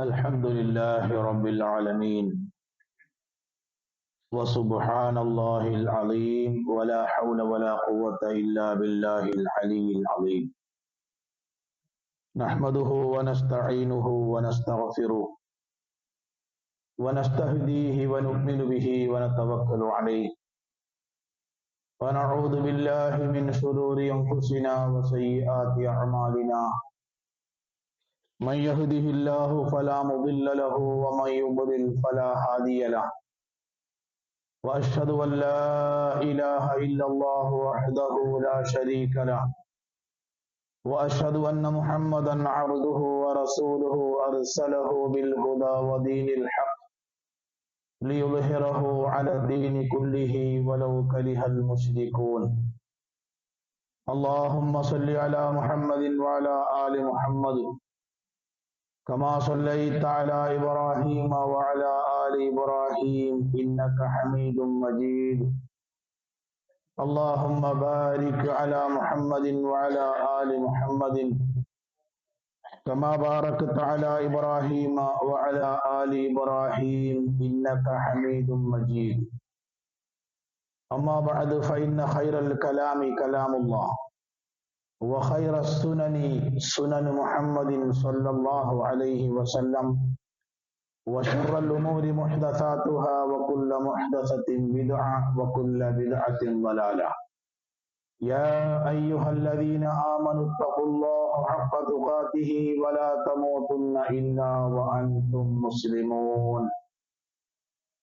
الحمد لله رب العالمين وسبحان الله العظيم ولا حول ولا قوة إلا بالله العلي العظيم نحمده ونستعينه ونستغفره ونستهديه ونؤمن به ونتوكل عليه ونعوذ بالله من شرور أنفسنا وسيئات أعمالنا من يهده الله فلا مضل له ومن يضلل فلا هادي له وأشهد أن لا إله إلا الله وحده لا شريك له وأشهد أن محمدا عبده ورسوله أرسله بالهدى ودين الحق ليظهره على الدين كله ولو كره المشركون اللهم صل على محمد وعلى آل محمد كما صليت على إبراهيم وعلى آل إبراهيم إنك حميد مجيد اللهم بارك على محمد وعلى آل محمد كما باركت على إبراهيم وعلى آل إبراهيم إنك حميد مجيد أما بعد فإن خير الكلام كلام الله وخير السنن سنن محمد صلى الله عليه وسلم وشر الأمور محدثاتها وكل محدثة بدعة وكل بدعة ضلالة يا أيها الذين آمنوا اتقوا الله حق تقاته ولا تموتن إلا وأنتم مسلمون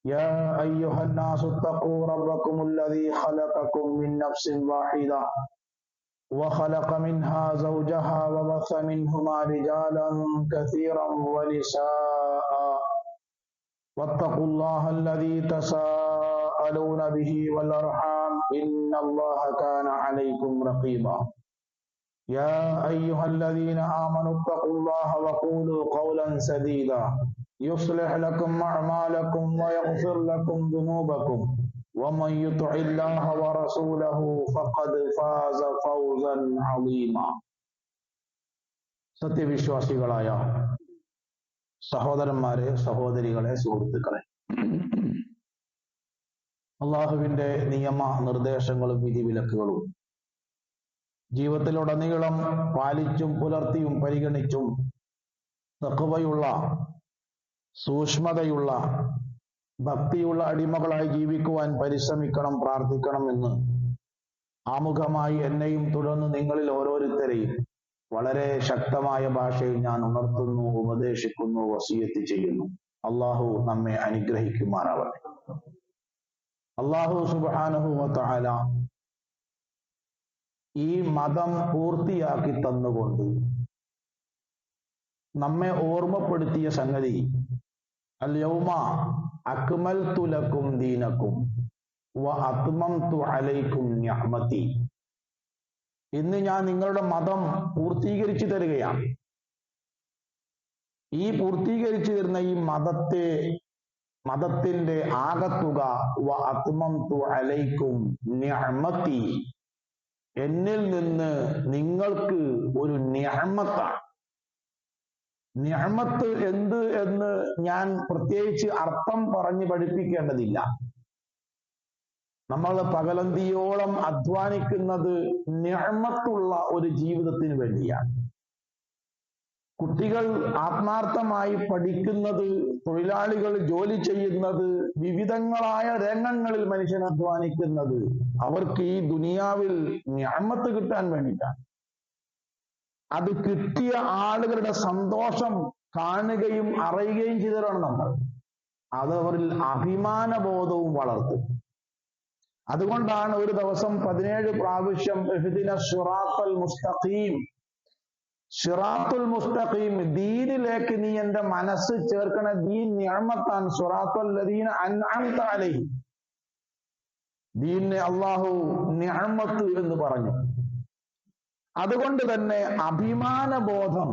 يا أيها الناس اتقوا ربكم الذي خلقكم من نفس واحدة وخلق منها زوجها وبث منهما رجالا كثيرا ونساء واتقوا الله الذي تساءلون به والأرحام إن الله كان عليكم رقيبا يا أيها الذين آمنوا اتقوا الله وقولوا قولا سديدا يصلح لكم أعمالكم ويغفر لكم ذنوبكم ومن يطع الله ورسوله فقد فاز فوزا عظيما സത്യവിശ്വാസികളായ സഹോദരന്മാരെ, സഹോദരികളെ, സുഹൃത്തുക്കളെ, അള്ളാഹുവിന്റെ നിയമ നിർദ്ദേശങ്ങളും വിധിവിലക്കുകളും ജീവിതത്തിലുടനീളം പാലിച്ചും പുലർത്തിയും പരിഗണിച്ചും തഖ്വയുള്ള, സൂക്ഷ്മതയുള്ള, ഭക്തിയുള്ള അടിമകളായി ജീവിക്കുവാൻ പരിശ്രമിക്കണം, പ്രാർത്ഥിക്കണം എന്ന് ആമുഖമായി എന്നെയും തുടർന്ന് നിങ്ങളിൽ ഓരോരുത്തരെയും വളരെ ശക്തമായ ഭാഷയിൽ ഞാൻ ഉണർത്തുന്നു, ഉപദേശിക്കുന്നു, വസിയത്ത് ചെയ്യുന്നു. അള്ളാഹു നമ്മെ അനുഗ്രഹിക്കുമാറാവട്ടെ. അള്ളാഹു സുബ്ഹാനഹു വ തആല ഈ മതം പൂർത്തിയാക്കി തന്നുകൊണ്ട് നമ്മെ ഓർമ്മപ്പെടുത്തിയ സംഗതി, അൽ യൗമ അക്മൽതു ലക്കും ദീനക്കും വ അത്മംതു അലൈക്കും നിഅമതി. ഇന്ന് ഞാൻ നിങ്ങളുടെ മതം പൂർത്തീകരിച്ചു തരികയാണ്. ഈ പൂർത്തീകരിച്ചു തരുന്ന ഈ മതത്തിന്റെ ആകത്തുക വ അത്മംതു അലൈക്കും നിഅമതി, എന്നിൽ നിന്ന് നിങ്ങൾക്ക് ഒരു നിഅമത്താണ്. നിഅമത്ത് എന്ത് എന്ന് ഞാൻ പ്രത്യേകിച്ച് അർത്ഥം പറഞ്ഞ് പഠിപ്പിക്കേണ്ടതില്ല. നമ്മൾ പകലന്തിയോളം അധ്വാനിക്കുന്നത് നിഅമത്തുള്ള ഒരു ജീവിതത്തിന് വേണ്ടിയാണ്. കുട്ടികൾ ആത്മാർത്ഥമായി പഠിക്കുന്നത്, തൊഴിലാളികൾ ജോലി ചെയ്യുന്നത്, വിവിധങ്ങളായ രംഗങ്ങളിൽ മനുഷ്യൻ അധ്വാനിക്കുന്നത് അവർക്ക് ഈ ദുനിയാവിൽ നിഅമത്ത് കിട്ടാൻ വേണ്ടിയിട്ടാണ്. അത് കിട്ടിയ ആളുകളുടെ സന്തോഷം കാണുകയും അറിയുകയും ചെയ്തവരാണ് നമ്മൾ. അത് അവരിൽ അഭിമാനബോധവും വളർത്തും. അതുകൊണ്ടാണ് ഒരു ദിവസം 17 പ്രാവശ്യം ഇഹ്ദിന സിറാത്തൽ മുസ്തഖീം, സിറാത്തുൽ മുസ്തഖീം, ദീനിലേക്ക് നീ എന്റെ മനസ്സ് ചേർക്കണ, ദീൻ നിഅമത്താൻ, സിറാത്തുൽ ലദീന അൻഅംത അലൈഹിം, ദീനിനെ അല്ലാഹു നിഅമത്ത് എന്ന് പറഞ്ഞു. അതുകൊണ്ട് തന്നെ അഭിമാനബോധം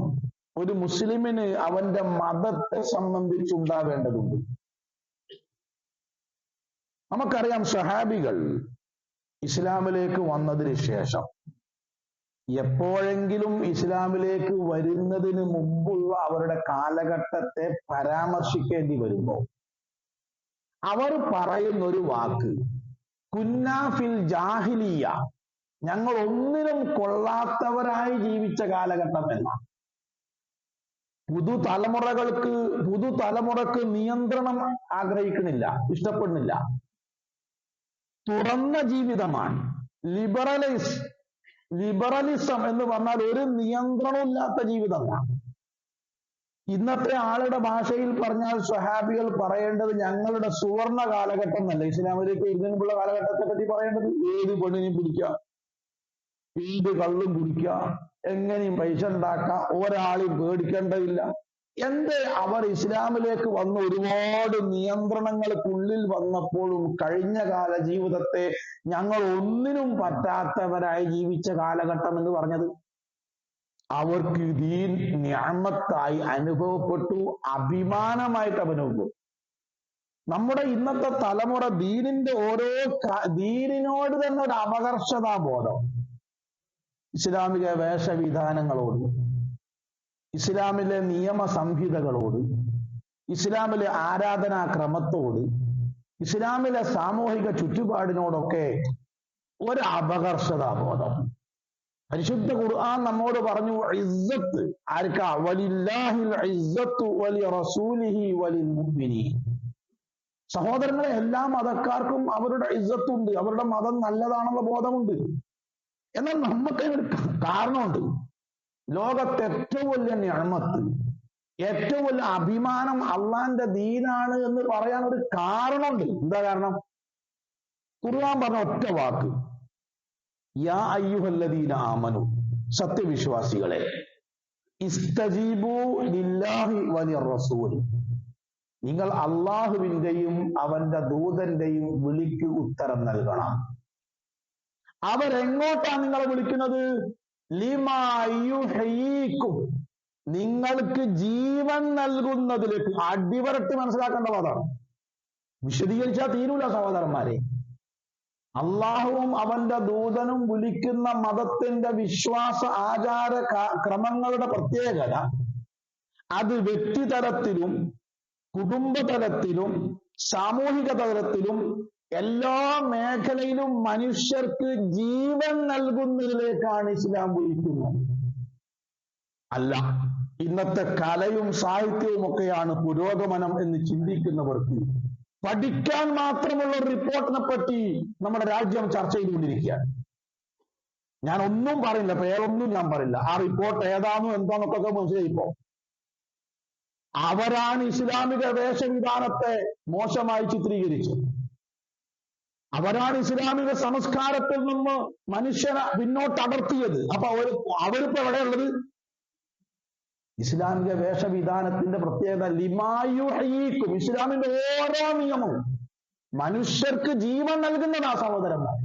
ഒരു മുസ്ലിമിന് അവന്റെ മതത്തെ സംബന്ധിച്ചുണ്ടാവേണ്ടതുണ്ട്. നമുക്കറിയാം, സ്വഹാബികൾ ഇസ്ലാമിലേക്ക് വന്നതിന് ശേഷം എപ്പോഴെങ്കിലും ഇസ്ലാമിലേക്ക് വരുന്നതിന് മുമ്പുള്ള അവരുടെ കാലഘട്ടത്തെ പരാമർശിക്കേണ്ടി വരുമ്പോൾ അവർ പറയുന്ന ഒരു വാക്ക് കുന്നാഫിൽ ജാഹിലിയ, ഞങ്ങൾ ഒന്നിനും കൊള്ളാത്തവരായി ജീവിച്ച കാലഘട്ടം എന്നാണ്. പുതുതലമുറക്ക് നിയന്ത്രണം ആഗ്രഹിക്കുന്നില്ല, ഇഷ്ടപ്പെടുന്നില്ല. തുറന്ന ജീവിതമാണ്. ലിബറലിസം എന്ന് പറഞ്ഞാൽ ഒരു നിയന്ത്രണമില്ലാത്ത ജീവിതമാണ്. ഇന്നത്തെ ആളുടെ ഭാഷയിൽ പറഞ്ഞാൽ സ്വഹാബികൾ പറയേണ്ടത് ഞങ്ങളുടെ സുവർണ കാലഘട്ടം എന്നല്ല, ഇസ്ലാമിലേക്ക് വരുന്നതിനുള്ള കാലഘട്ടത്തെ പറ്റി പറയേണ്ടത്. ഏത് പെണ്ണിനെയും പിടിക്കാം, ഏത് കള്ളും കുടിക്കാം, എങ്ങനെയും പൈസ ഉണ്ടാക്കാം, ഒരാളെയും പേടിക്കേണ്ടതില്ല. അവർ ഇസ്ലാമിലേക്ക് വന്ന് ഒരുപാട് നിയന്ത്രണങ്ങൾക്കുള്ളിൽ വന്നപ്പോഴും കഴിഞ്ഞ കാല ജീവിതത്തെ ഞങ്ങൾ ഒന്നിനും പറ്റാത്തവരായി ജീവിച്ച കാലഘട്ടം എന്ന് പറഞ്ഞത് അവർക്ക് ദീൻ നിഅമത്തായി അനുഭവപ്പെട്ടു, അഭിമാനമായിട്ട് അനുഭവപ്പെട്ടു. നമ്മുടെ ഇന്നത്തെ തലമുറ ദീനിനോട് തന്നെ ഒരു അപകർഷതാബോധം, ഇസ്ലാമിക വേഷവിധാനങ്ങളോട്, ഇസ്ലാമിലെ നിയമ സംഹിതകളോട്, ഇസ്ലാമിലെ ആരാധനാക്രമത്തോട്, ഇസ്ലാമിലെ സാമൂഹിക ചുറ്റുപാടിനോടൊക്കെ ഒരു അപകർഷതാബോധം. പരിശുദ്ധ ഖുർആൻ നമ്മോട് പറഞ്ഞു, ഇസ്സത്ത് ആർക്കാ? വലില്ലാഹിൽ ഇസ്സത്തു വലിറസൂലിഹി വലിൽ മുഅ്മിനീൻ. സഹോദരങ്ങളെ, എല്ലാ മതക്കാർക്കും അവരുടെ ഇസ്സത്തുണ്ട്, അവരുടെ മതം നല്ലതാണെന്ന ബോധമുണ്ട്. എന്നാൽ നമുക്ക് ഒരു കാരണമുണ്ട്. ലോകത്തെ ഏറ്റവും വലിയ നിഅമത്ത്, ഏറ്റവും വലിയ അഭിമാനം അള്ളാന്റെ ദീനാണ് എന്ന് പറയാൻ ഒരു കാരണമുണ്ട്. എന്താ കാരണം? ഖുർആൻ പറഞ്ഞ ഒറ്റ വാക്ക്, യാ അയ്യുഹല്ലദീന ആമനു, സത്യവിശ്വാസികളെ, ഇസ്തജീബു ലില്ലാഹി വലിർറസൂൽ, നിങ്ങൾ അള്ളാഹുവിന്റെയും അവന്റെ ദൂതന്റെയും വിളിക്ക് ഉത്തരം നൽകണം. അവരെങ്ങോട്ടാണ് നിങ്ങളെ വിളിക്കുന്നത്? ലിമാ യുഹ്യീക്കും, നിങ്ങൾക്ക് ജീവൻ നൽകുന്നതിലേക്ക്. അടിവരട്ട് മനസ്സിലാക്കേണ്ട പദമാണ്, വിശദീകരിച്ചാൽ തീരൂല സഹോദരന്മാരെ. അള്ളാഹുവും അവന്റെ ദൂതനും വിളിക്കുന്ന മതത്തിന്റെ വിശ്വാസ ആചാര ക്രമങ്ങളുടെ പ്രത്യേകത, അത് വ്യക്തിതലത്തിലും കുടുംബതലത്തിലും സാമൂഹിക തലത്തിലും എല്ലാ മേഖലയിലും മനുഷ്യർക്ക് ജീവൻ നൽകുന്നതിലേക്കാണ് ഇസ്ലാം വിളിക്കുന്നത്. അല്ല, ഇന്നത്തെ കലയും സാഹിത്യവും ഒക്കെയാണ് പുരോഗമനം എന്ന് ചിന്തിക്കുന്നവർക്ക് പഠിക്കാൻ മാത്രമുള്ള ഒരു റിപ്പോർട്ടിനെ പറ്റി നമ്മുടെ രാജ്യം ചർച്ച ചെയ്തുകൊണ്ടിരിക്കുകയാണ്. ഞാൻ ഒന്നും പറയില്ല, പേരൊന്നും ഞാൻ പറയില്ല. ആ റിപ്പോർട്ട് ഏതാണോ എന്താന്നൊക്കെ മനസ്സിലായിപ്പോ. അവരാണ് ഇസ്ലാമിക വേഷവിധാനത്തെ മോശമായി ചിത്രീകരിച്ചത്. അവരാണ് ഇസ്ലാമിക സംസ്കാരത്തിൽ നിന്ന് മനുഷ്യനെ പിന്നോട്ടടർത്തിയത്. അപ്പൊ അവരിപ്പോ എവിടെയുള്ളത്? ഇസ്ലാമിക വേഷവിധാനത്തിന്റെ പ്രത്യേകത ലിമായുഹീക്കും, ഇസ്ലാമിന്റെ ഓരോ നിയമവും മനുഷ്യർക്ക് ജീവൻ നൽകുന്നതാ സഹോദരന്മാർ.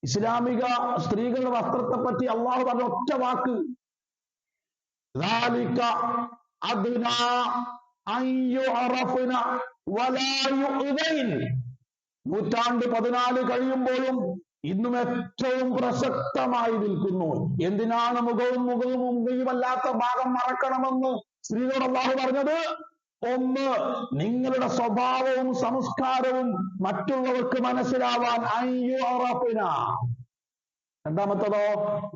ഇസ്ലാമിക സ്ത്രീകളുടെ വസ്ത്രത്തെ പറ്റി അള്ളാഹു പറഞ്ഞ ഒറ്റ വാക്ക്, ذَلِكَ أَدْنَى أَنْ يُعْرَفْنَ وَلَا يُؤْذَيْنَ. 14 കഴിയുമ്പോഴും ഇന്നും ഏറ്റവും പ്രസക്തമായി നിൽക്കുന്നു. എന്തിനാണ് മുഖവുമല്ലാത്ത ഭാഗം മറക്കണമെന്ന് സ്ത്രീകളോട് അല്ലാഹു പറഞ്ഞത്? ഒന്ന്, നിങ്ങളുടെ സ്വഭാവവും സംസ്കാരവും മറ്റുള്ളവർക്ക് മനസ്സിലാവാൻ. അയ്യുറഫിന. രണ്ടാമത്തതോ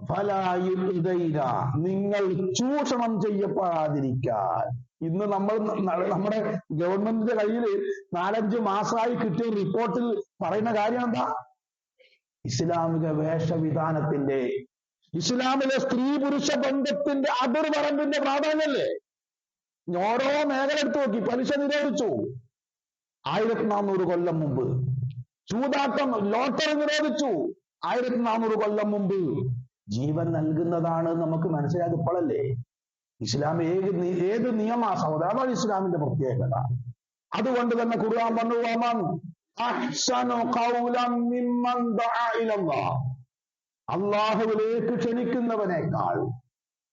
ഫലായുദൈന, നിങ്ങൾ ചൂഷണം ചെയ്യപ്പെടാതിരിക്കാൻ. ഇന്ന് നമ്മുടെ ഗവൺമെന്റിന്റെ കയ്യിൽ 4-5 മാസമായി കിട്ടിയ റിപ്പോർട്ടിൽ പറയുന്ന കാര്യം എന്താ? ഇസ്ലാമിക വേഷവിധാനത്തിന്റെ, ഇസ്ലാമിലെ സ്ത്രീ പുരുഷ ബന്ധത്തിന്റെ അതിർവരമ്പിന്റെ പ്രാധാന്യമല്ലേ? ഓരോ മേഖല എടുത്തു നോക്കി. പലിശ നിരോധിച്ചു 1400 കൊല്ലം മുമ്പ്. ചൂതാട്ടം, ലോട്ടറി നിരോധിച്ചു 1400 കൊല്ലം മുമ്പ്. ജീവൻ നൽകുന്നതാണ് നമുക്ക് മനസ്സിലാക്കിയപ്പോഴല്ലേ ഇസ്ലാം ഏത് നിയമ സഹോദരമാണ് ഇസ്ലാമിന്റെ പ്രത്യേകത. അതുകൊണ്ട് തന്നെ ഖുർആൻ പറഞ്ഞു, വമൻ അഹ്സനു ഖൗലൻ മിമ്മൻ ദഅ ഇലല്ലാഹ്, അല്ലാഹുവിലേക്ക് ക്ഷണിക്കുന്നവനേക്കാൾ,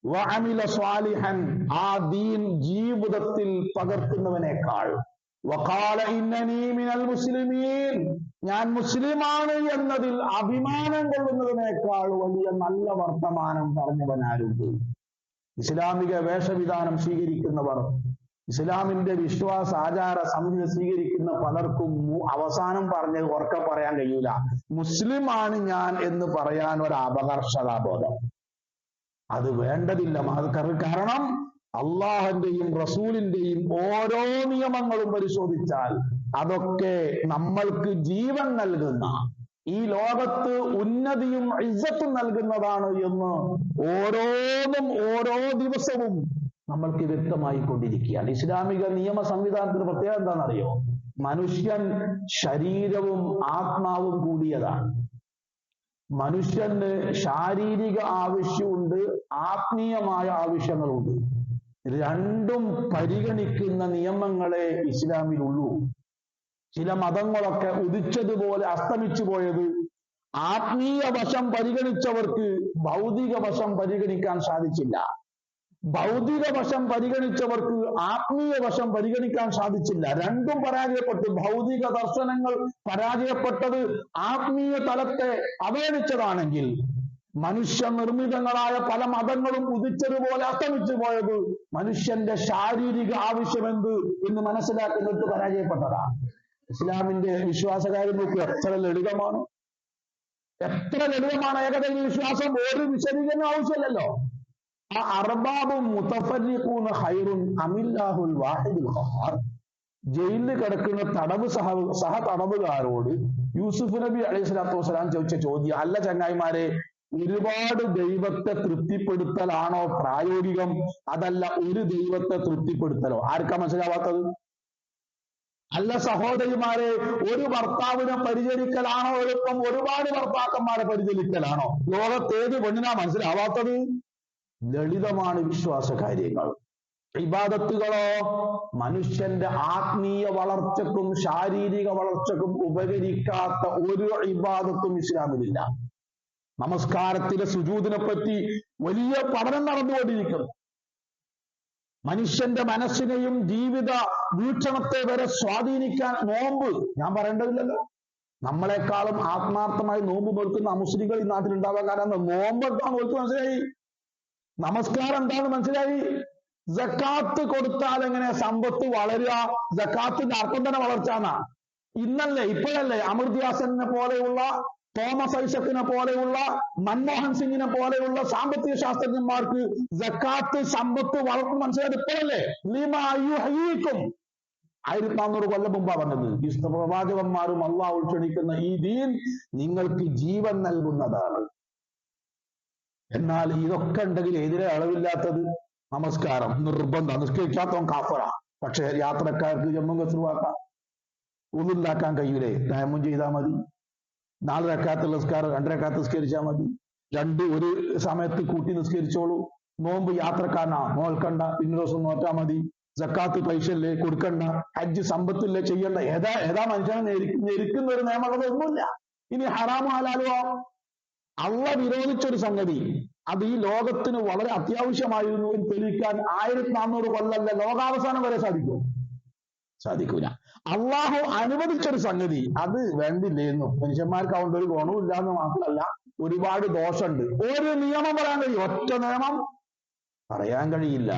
വഅമില സ്വാലിഹൻ, ആ ദീൻ ജീവിതത്തിൽ പകർത്തുന്നവനേക്കാൾ, വഖാല ഇന്നനീ മിനൽ മുസ്ലിമീൻ, ഞാൻ മുസ്ലിമാണ് എന്നതിൽ അഭിമാനം കൊള്ളുന്നതിനേക്കാൾ വലിയ നല്ല വർത്തമാനം പറഞ്ഞവനാരുണ്ട്? ഇസ്ലാമിക വേഷവിധാനം സ്വീകരിക്കുന്നവർ, ഇസ്ലാമിന്റെ വിശ്വാസ ആചാര സംഹിത സ്വീകരിക്കുന്ന പലർക്കും അവസാനം പറഞ്ഞത് ഉറക്കെ പറയാൻ കഴിയൂല. മുസ്ലിമാണ് ഞാൻ എന്ന് പറയാൻ ഒരു അപകർഷതാബോധം. അത് വേണ്ടതില്ല. കാരണം അള്ളാഹന്റെയും റസൂലിന്റെയും ഓരോ നിയമങ്ങളും പരിശോധിച്ചാൽ അതൊക്കെ നമ്മൾക്ക് ജീവൻ നൽകുന്ന, ഈ ലോകത്ത് ഉന്നതിയും ഇസ്സത്തും നൽകുന്നതാണ് എന്ന് ഓരോന്നും ഓരോ ദിവസവും നമ്മൾക്ക് വ്യക്തമായി കൊണ്ടിരിക്കുകയാണ്. ഇസ്ലാമിക നിയമ സംവിധാനത്തിന്റെ പ്രത്യേകത എന്താണെന്നറിയോ? മനുഷ്യൻ ശരീരവും ആത്മാവും കൂടിയതാണ്. മനുഷ്യന് ശാരീരിക ആവശ്യമുണ്ട്, ആത്മീയമായ ആവശ്യങ്ങളുണ്ട്. രണ്ടും പരിഗണിക്കുന്ന നിയമങ്ങളെ ഇസ്ലാമിലുള്ളൂ. ചില മതങ്ങളൊക്കെ ഉദിച്ചതുപോലെ അസ്തമിച്ചു പോയത് ആത്മീയ വശം പരിഗണിച്ചവർക്ക് ഭൗതിക വശം പരിഗണിക്കാൻ സാധിച്ചില്ല. ഭൗതിക വശം പരിഗണിച്ചവർക്ക് ആത്മീയ വശം പരിഗണിക്കാൻ സാധിച്ചില്ല. രണ്ടും പരാജയപ്പെട്ടു. ഭൗതിക ദർശനങ്ങൾ പരാജയപ്പെട്ടത് ആത്മീയ തലത്തെ അവഗണിച്ചതാണെങ്കിൽ, മനുഷ്യ നിർമ്മിതങ്ങളായ പല മതങ്ങളും ഉദിച്ചതുപോലെ അസ്തമിച്ചു പോയത് മനുഷ്യന്റെ ശാരീരിക ആവശ്യമെന്ത് എന്ന് മനസ്സിലാക്കുന്നത് പരാജയപ്പെട്ടതാണ്. ഇസ്ലാമിന്റെ വിശ്വാസകാര്യം നോക്കുക, എത്ര ലളിതമാണ്, എത്ര ലളിതമാണ് ഏകദൈവ വിശ്വാസം. ഒരു വിശദീകരണം ആവശ്യമില്ലല്ലോ. ആ അർബാബും മുതഫരിഖൂന ഖൈറുൻ അമില്ലാഹുൽ വാഹിദുൽ ഖഹാർ. ജയിലിൽ കിടക്കുന്ന സഹ തടവുകാരോട് യൂസുഫ് നബി അലൈഹി സ്വലാത്തു വസ്സലാം ചോദിച്ച ചോദ്യം, അല്ല ചങ്ങായിമാരെ, ഒരുപാട് ദൈവത്തെ തൃപ്തിപ്പെടുത്തലാണോ പ്രായോഗികം, അതല്ല ഒരു ദൈവത്തെ തൃപ്തിപ്പെടുത്തലോ? ആർക്കാ മനസ്സിലാവാത്തത്? അല്ല സഹോദരിമാരെ, ഒരു ഭർത്താവിനെ പരിചരിക്കലാണോ എളുപ്പം, ഒരുപാട് ഭർത്താക്കന്മാരെ പരിചരിക്കലാണോ? ലോകത്തേത് പെണ്ണിനാ മനസ്സിലാവാത്തത്? ലളിതമാണ് വിശ്വാസ കാര്യങ്ങൾ. ഇബാദത്തുകളോ മനുഷ്യന്റെ ആത്മീയ വളർച്ചക്കും ശാരീരിക വളർച്ചക്കും ഉപകരിക്കാത്ത ഒരു ഇബാദത്തും ഇസ്ലാമിലില്ല. നമസ്കാരത്തിലെ സുജൂദിനെ പറ്റി വലിയ പഠനം നടന്നുകൊണ്ടിരിക്കുന്നു. മനുഷ്യന്റെ മനസ്സിനെയും ജീവിത വീക്ഷണത്തെ വരെ സ്വാധീനിക്കാൻ നോമ്പ്, ഞാൻ പറയേണ്ടതില്ലല്ലോ. നമ്മളെക്കാളും ആത്മാർത്ഥമായി നോമ്പ് നോക്കുന്ന മുസ്ലിങ്ങൾ ഈ നാട്ടിലുണ്ടാവാൻ കാരണം നോമ്പ് എന്താണെന്ന് ഓർക്ക് മനസ്സിലായി, നമസ്കാരം എന്താണെന്ന് മനസ്സിലായി. സക്കാത്ത് കൊടുത്താൽ എങ്ങനെ സമ്പത്ത് വളരുക? സക്കാത്തിന്റെ അർത്ഥം തന്നെ വളർച്ചാന്നാ. ഇന്നല്ലേ ഇപ്പോഴല്ലേ അമൃത്യാസനെ പോലെയുള്ള, തോമസ് ഐസക്കിനെ പോലെയുള്ള, മൻമോഹൻ സിംഗിനെ പോലെയുള്ള സാമ്പത്തിക ശാസ്ത്രജ്ഞന്മാർക്ക് സക്കാത്ത് സമ്പത്ത് വളർത്തും മനസ്സിലായത് ഇപ്പോഴല്ലേ? ലിമാ യുഹ്യീക്കും 1400 കൊല്ലം മുമ്പാ പറഞ്ഞത്. ഈ പ്രവാചകന്മാരും അള്ളാഹു ക്ഷണിക്കുന്ന ഈ ദീൻ നിങ്ങൾക്ക് ജീവൻ നൽകുന്നതാണ്. എന്നാൽ ഇതൊക്കെ ഉണ്ടെങ്കിൽ എതിരെ അളവില്ലാത്തത് നമസ്കാരം നിർബന്ധം. നിസ്കരിക്കാത്തവൻ കാഫറ. പക്ഷെ യാത്രക്കാർക്ക് ജമ്മു കസറുവാക്കാം, ഒന്നുണ്ടാക്കാൻ കഴിയൂലേ? തയമ്മും ചെയ്താൽ മതി. 4 റക്അത്ത് നിസ്കാരം 2 റക്അത്ത് നിസ്കരിച്ചാൽ മതി. 2 ഒരു സമയത്ത് കൂട്ടി നിസ്കരിച്ചോളൂ. നോമ്പ് യാത്രക്കാരനാ, നോൽക്കണ്ട, ഇന്ന ദിവസം നോറ്റാൽ മതി. സക്കാത്ത് പൈസല്ലേ കൊടുക്കണ്ട, ഹജ്ജ് സമ്പത്തില്ലേ ചെയ്യണ്ട. ഏതാ മനുഷ്യനെ ഞെരുക്കുന്ന ഒരു നിയമങ്ങൾ ഒന്നുമില്ല. ഇനി ഹറാമോ ഹലാലോ? അള്ള വിരോധിച്ചൊരു സംഗതി, അത് ഈ ലോകത്തിന് വളരെ അത്യാവശ്യമായിരുന്നു എന്ന് തെളിയിക്കാൻ 1400 കൊല്ലല്ല, ലോകാവസാനം വരെ സാധിക്കൂല. അള്ളാഹു അനുവദിച്ചൊരു സംഗതി അത് വേണ്ടില്ലേന്നു. മനുഷ്യന്മാർക്ക് അതുകൊണ്ട് ഒരു ഗുണമില്ല എന്ന് മാത്രമല്ല, ഒരുപാട് ദോഷമുണ്ട്. ഒരു നിയമം പറയാൻ കഴിയും, ഒറ്റ നിയമം പറയാൻ കഴിയില്ല.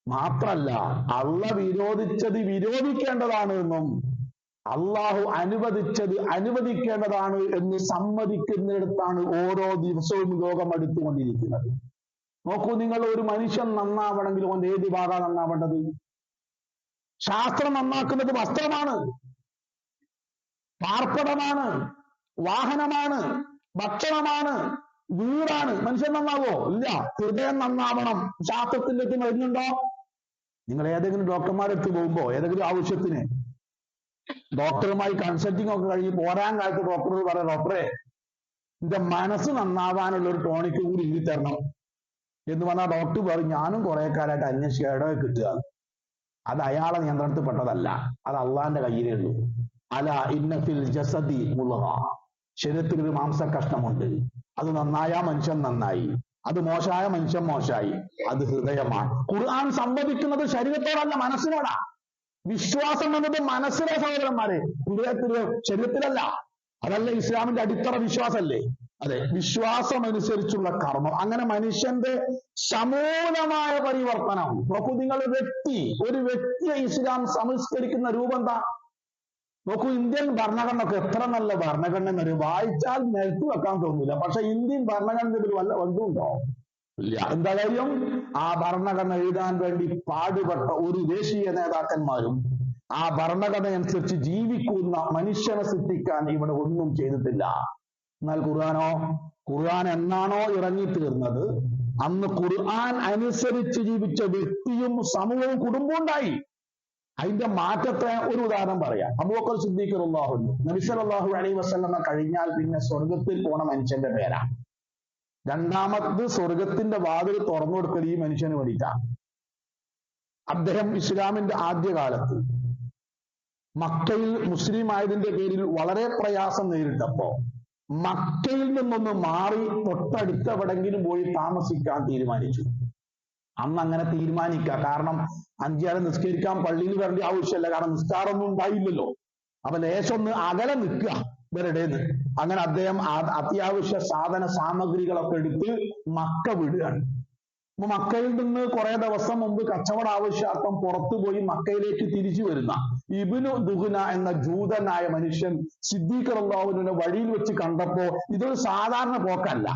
മാത്രല്ല അള്ള വിരോധിച്ചത് വിരോധിക്കേണ്ടതാണ് എന്നും അള്ളാഹു അനുവദിച്ചത് അനുവദിക്കേണ്ടതാണ് എന്ന് സമ്മതിക്കുന്നിടത്താണ് ഓരോ ദിവസവും ലോകം അടുത്തുകൊണ്ടിരിക്കുന്നത്. നോക്കൂ നിങ്ങൾ, ഒരു മനുഷ്യൻ നന്നാവണമെങ്കിൽ അവന്റെ ഏത് ഭാഗമാണ് നന്നാവേണ്ടത്? ശാസ്ത്രം നന്നാക്കുന്നത് വസ്ത്രമാണ്, പാർപ്പിടമാണ്, വാഹനമാണ്, ഭക്ഷണമാണ്, വീടാണ്. മനുഷ്യൻ നന്നാവോ? ഇല്ല. ഹൃദയം നന്നാവണം. ശാസ്ത്രത്തിലേക്ക് വരുന്നുണ്ടോ? നിങ്ങൾ ഏതെങ്കിലും ഡോക്ടർമാരെടുത്ത് പോകുമ്പോ ഏതെങ്കിലും ആവശ്യത്തിന് ഡോക്ടറുമായി കൺസൾട്ടിങ് ഒക്കെ കഴിഞ്ഞ് പോരാൻ കാലത്ത് ഡോക്ടർ പറയാം, ഡോക്ടറെ എന്റെ മനസ്സ് നന്നാവാനുള്ള ഒരു ടോണിക്ക് കൂടി എഴുതി തരണം എന്ന് പറഞ്ഞാൽ ഡോക്ടർ പറയും, ഞാനും കുറെ കാലമായിട്ട് അന്വേഷിക്കുക, ഇടവേ കിട്ടുക. അത് അയാളെ നിയന്ത്രണത്തിൽ പെട്ടതല്ല, അത് അള്ളാന്റെ കയ്യിലേ ഉള്ളൂ. അല ഇന്നഫിൽ ജസദി മുളഹ, ശരീരത്തിൽ ഒരു മാംസ കഷ്ണമുണ്ട്. അത് നന്നായ മനുഷ്യൻ നന്നായി, അത് മോശമായ മനുഷ്യൻ മോശമായി. അത് ഹൃദയമാണ്. ഖുർആൻ സംവദിക്കുന്നത് ശരീരത്തോടല്ല, മനസ്സിനോടാ. വിശ്വാസം എന്നത് മനസ്സിലെ സഹോദരന്മാരെ, ഹൃദയത്തിലോ ശരീരത്തിലല്ല. അതല്ല ഇസ്ലാമിന്റെ അടിത്തറ, വിശ്വാസമല്ലേ? അതെ, വിശ്വാസം അനുസരിച്ചുള്ള കർമ്മം. അങ്ങനെ മനുഷ്യന്റെ സമൂലമായ പരിവർത്തനം. നോക്കൂ, നിങ്ങൾ ഒരു വ്യക്തിയെ ഇസ്ലാം സംസ്കരിക്കുന്ന രൂപം എന്താ? നോക്കൂ, ഇന്ത്യൻ ഭരണഘടനയൊക്കെ എത്ര നല്ല ഭരണഘടന എന്നൊരു വായിച്ചാൽ നിരത്തി വെക്കാൻ തോന്നില്ല. പക്ഷെ ഇന്ത്യൻ ഭരണഘടനയിൽ വല്ല ബന്ധമുണ്ടോ? ഇല്ല. എന്താ കാര്യം? ആ ഭരണഘടന എഴുതാൻ വേണ്ടി പാടുപെട്ട ഒരു ദേശീയ നേതാക്കന്മാരും ആ ഭരണഘടന അനുസരിച്ച് ജീവിക്കുന്ന മനുഷ്യനെ സൃഷ്ടിക്കാൻ ഇവിടെ ഒന്നും ചെയ്തിട്ടില്ല. എന്നാൽ ഖുർആനോ? ഖുർആൻ എന്നാണോ ഇറങ്ങിത്തീർന്നത് അന്ന് ഖുർആൻ അനുസരിച്ച് ജീവിച്ച വ്യക്തിയും സമൂഹവും കുടുംബവും ഉണ്ടായി. അതിന്റെ മാറ്റത്തെ ഒരു ഉദാഹരണം പറയാം. അബൂബക്കർ സിദ്ദീഖ് റളിയല്ലാഹു അൻഹു, നബി സല്ലല്ലാഹു അലൈഹി വസല്ലമ കഴിഞ്ഞാൽ പിന്നെ സ്വർഗത്തിൽ പോണ മനുഷ്യന്റെ പേരാ. രണ്ടാമത് സ്വർഗത്തിന്റെ വാതിൽ തുറന്നു കൊടുക്കൽ ഈ മനുഷ്യന് വേണ്ടിയിട്ടാണ്. അദ്ദേഹം ഇസ്ലാമിന്റെ ആദ്യകാലത്ത് മക്കയിൽ മുസ്ലിം ആയതിന്റെ പേരിൽ വളരെ പ്രയാസം നേരിട്ടപ്പോ മക്കയിൽ നിന്നൊന്ന് മാറി തൊട്ടടുത്തെവിടെങ്കിലും പോയി താമസിക്കാൻ തീരുമാനിച്ചു. അന്ന് അങ്ങനെ തീരുമാനിക്കുക. കാരണം 5 നേരം നിസ്കരിക്കാൻ പള്ളിയിൽ വരേണ്ട ആവശ്യമില്ല. കാരണം നിസ്കാരമൊന്നും ഉണ്ടായില്ലല്ലോ. അപ്പൊ ലേശം ഒന്ന് അകലെ നിൽക്കുക ഇവരുടേന്ന്. അങ്ങനെ അദ്ദേഹം അത്യാവശ്യ സാധന സാമഗ്രികളൊക്കെ എടുത്ത് മക്ക വിടുകയാണ്. അപ്പൊ മക്കയിൽ നിന്ന് കുറെ ദിവസം മുമ്പ് കച്ചവട ആവശ്യാർത്ഥം പുറത്തുപോയി മക്കയിലേക്ക് തിരിച്ചു വരുന്ന ഇബ്നു ദുഹ്ന എന്ന ജൂതനായ മനുഷ്യൻ സിദ്ദീഖ് റളിയല്ലാഹു അൻഹുവിനെ വഴിയിൽ വെച്ച് കണ്ടപ്പോ ഇതൊരു സാധാരണ പോക്കല്ല.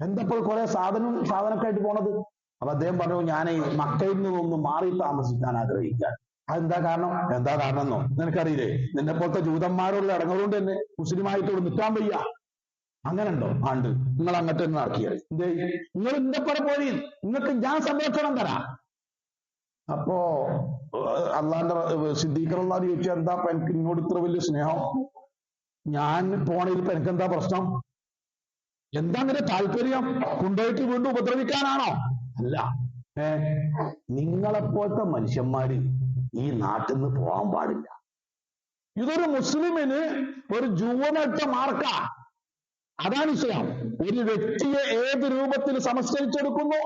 എന്തപ്പോൾ കുറെ സാധനമൊക്കെ ആയിട്ട് പോണത്? അപ്പൊ അദ്ദേഹം പറഞ്ഞു, ഞാൻ മക്കയിൽ നിന്നൊന്ന് മാറി താമസിക്കാൻ ആഗ്രഹിക്കാൻ. അതെന്താ കാരണം? എന്താ കാരണം എന്നോ നിനക്കറിയില്ലേ? നിന്നെ പോലത്തെ ജൂതന്മാരോട് ഇടങ്ങളുകൊണ്ട് തന്നെ മുസ്ലിമായിട്ടോട് നിൽക്കാൻ വയ്യ. അങ്ങനെ ഉണ്ടോ? ആണ്ട് നിങ്ങൾ അങ്ങോട്ട് തന്നെ നടക്കിയത്. എന്തേ? നിങ്ങൾ ഇന്റെ പുറ പോയി, നിങ്ങൾക്ക് ഞാൻ സംരക്ഷണം തരാം. അപ്പോ അള്ളാന്റെ സിദ്ദീഖ് റളിയല്ലാഹു ചോദിച്ചു, എന്താ എനിക്ക് ഇങ്ങോട്ട് ഇത്ര വലിയ സ്നേഹം? ഞാൻ പോണതിൽ ഇപ്പൊ എനിക്കെന്താ പ്രശ്നം? എന്താ അങ്ങനെ താല്പര്യം? കൊണ്ടുപോയിട്ട് വീണ്ടും ഉപദ്രവിക്കാനാണോ? അല്ല, നിങ്ങളെപ്പോലത്തെ മനുഷ്യന്മാര് ഈ നാട്ടിൽ നിന്ന് പോകാൻ പാടില്ല. ഇതൊരു മുസ്ലിമിന് ഒരു ജൂവനിട്ട മാർക്ക. അതാണ് ഇസ്ലാം. ഒരു വ്യക്തിയെ ഏത് രൂപത്തിൽ സംസ്കരിച്ചെടുക്കുന്നു?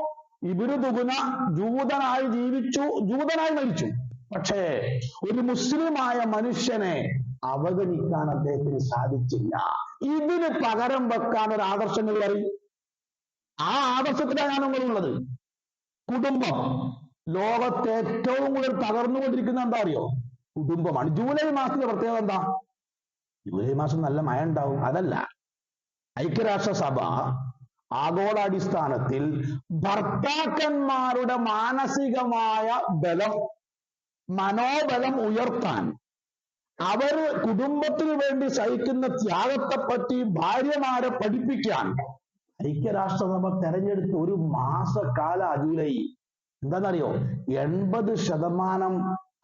ഇബ്നു ദുഹ്ന ജൂതനായി ജീവിച്ചു, ജൂതനായി മരിച്ചു. പക്ഷേ ഒരു മുസ്ലിമായ മനുഷ്യനെ അവഗണിക്കാൻ അദ്ദേഹത്തിന് സാധിച്ചില്ല. ഇതിന് പകരം വെക്കാൻ ഒരു ആദർശങ്ങൾ പറയും. ആ ആദർശത്തിലാണ് നമ്മളുള്ളത്. കുടുംബം. ലോകത്തെ ഏറ്റവും കൂടുതൽ തകർന്നുകൊണ്ടിരിക്കുന്ന എന്താ അറിയോ? കുടുംബമാണ്. ജൂലൈ മാസത്തിന്റെ പ്രത്യേകത എന്താ? ജൂലൈ മാസം നല്ല മഴ ഉണ്ടാവും. അതല്ല, ഐക്യരാഷ്ട്രസഭ ആഗോളാടിസ്ഥാനത്തിൽ ഭർത്താക്കന്മാരുടെ മാനസികമായ മനോബലം ഉയർത്താൻ, അവർ കുടുംബത്തിന് വേണ്ടി സഹിക്കുന്ന ത്യാഗത്തെപ്പറ്റി ഭാര്യമാരെ പഠിപ്പിക്കാൻ ഐക്യരാഷ്ട്രസഭ തെരഞ്ഞെടുത്ത ഒരു മാസക്കാല ജൂലൈ. എന്താണെന്നറിയോ? 80%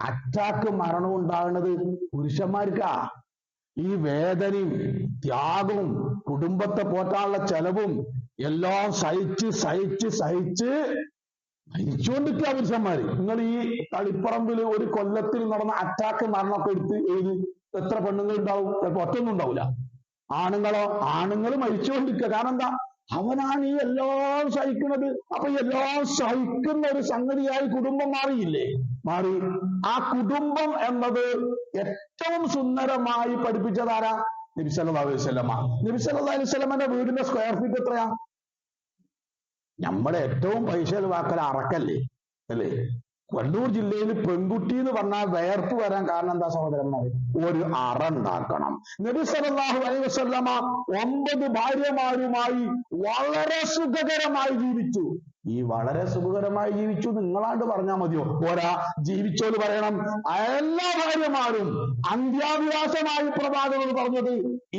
അറ്റാക്ക് മരണം ഉണ്ടാകുന്നത് പുരുഷന്മാർക്കാ. ഈ വേദനയും ത്യാഗവും കുടുംബത്തെ പോറ്റാനുള്ള ചെലവും എല്ലാം സഹിച്ച് മരിച്ചുകൊണ്ടിരിക്കുക പുരുഷന്മാര്. നിങ്ങൾ ഈ തളിപ്പറമ്പിൽ ഒരു കൊല്ലത്തിൽ നടന്ന അറ്റാക്ക് മരണമൊക്കെ എടുത്ത് എത്ര പെണ്ണുങ്ങൾ ഉണ്ടാവും? ചിലപ്പോ ഒറ്റൊന്നും ഉണ്ടാവില്ല. ആണുങ്ങൾ മരിച്ചുകൊണ്ടിരിക്കുക. കാരണം എന്താ? അവനാണ് ഈ എല്ലാം സഹിക്കുന്നത്. അപ്പൊ എല്ലാം സഹിക്കുന്ന ഒരു സംഗതിയായി കുടുംബം മാറിയില്ലേ? മാറി. ആ കുടുംബം എന്നത് ഏറ്റവും സുന്ദരമായി പഠിപ്പിച്ചതാരാ? നബി സല്ലല്ലാഹു അലൈഹി വസല്ലമ. നബി സല്ലല്ലാഹു അലൈഹി വസല്ലമയുടെ വീടിന്റെ സ്ക്വയർ ഫീറ്റ് എത്രയാ? നമ്മുടെ ഏറ്റവും പൈസ ചെലവാക്കൽ അറക്കല്ലേ, അല്ലേ? കണ്ണൂർ ജില്ലയിൽ പെൺകുട്ടി എന്ന് പറഞ്ഞാൽ വേർപ്പ് വരാൻ കാരണം എന്താ സഹോദരന്മാരെ? ഒരു അറ ഉണ്ടാക്കണം. നബി സല്ലല്ലാഹു അലൈഹി വസല്ലമ 9 ഭാര്യമാരുമായി വളരെ സുഖകരമായി ജീവിച്ചു. ഈ വളരെ സുഖകരമായി ജീവിച്ചു നിങ്ങളാണ്ട് പറഞ്ഞാൽ മതിയോ? പോരാ, ജീവിച്ചോല് പറയണം. എല്ലാ ഭാര്യമാരും അന്ത്യാഭിലാഷമായി പ്രവാചകർ പറഞ്ഞത്,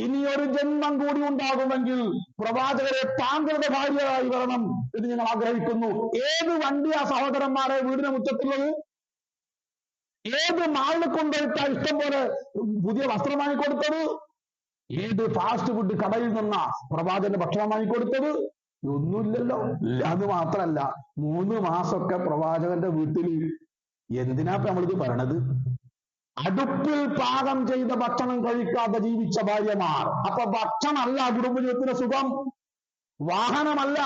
ഇനിയൊരു ജന്മം കൂടി ഉണ്ടാകുമെങ്കിൽ പ്രവാചകരെ താങ്കളുടെ ഭാര്യയായി വരണം എന്ന് ഞങ്ങൾ ആഗ്രഹിക്കുന്നു. ഏത് വണ്ടിയാ സഹോദരന്മാരെ വീടിന് മുറ്റത്തുള്ളത്? ഏത് മാളിൽ കൊണ്ടുപോയിട്ടാ ഇഷ്ടം പോലെ പുതിയ വസ്ത്രം വാങ്ങിക്കൊടുത്തത്? ഏത് ഫാസ്റ്റ് ഫുഡ് കടയിൽ നിന്നാ പ്രവാചകന്റെ ഭക്ഷണം വാങ്ങിക്കൊടുത്തത്? ഒന്നുമില്ലല്ലോ. ഇല്ല. അത് മാത്രല്ല, 3 മാസമൊക്കെ പ്രവാചകന്റെ വീട്ടിൽ എന്തിനാ നമ്മളിത് പറയണത്? അടുപ്പിൽ പാകം ചെയ്ത ഭക്ഷണം കഴിക്കാതെ ജീവിച്ച ഭാര്യമാർ. അപ്പൊ ഭക്ഷണമല്ല കുടുംബ ജീവിതത്തിന്റെ സുഖം, വാഹനമല്ല,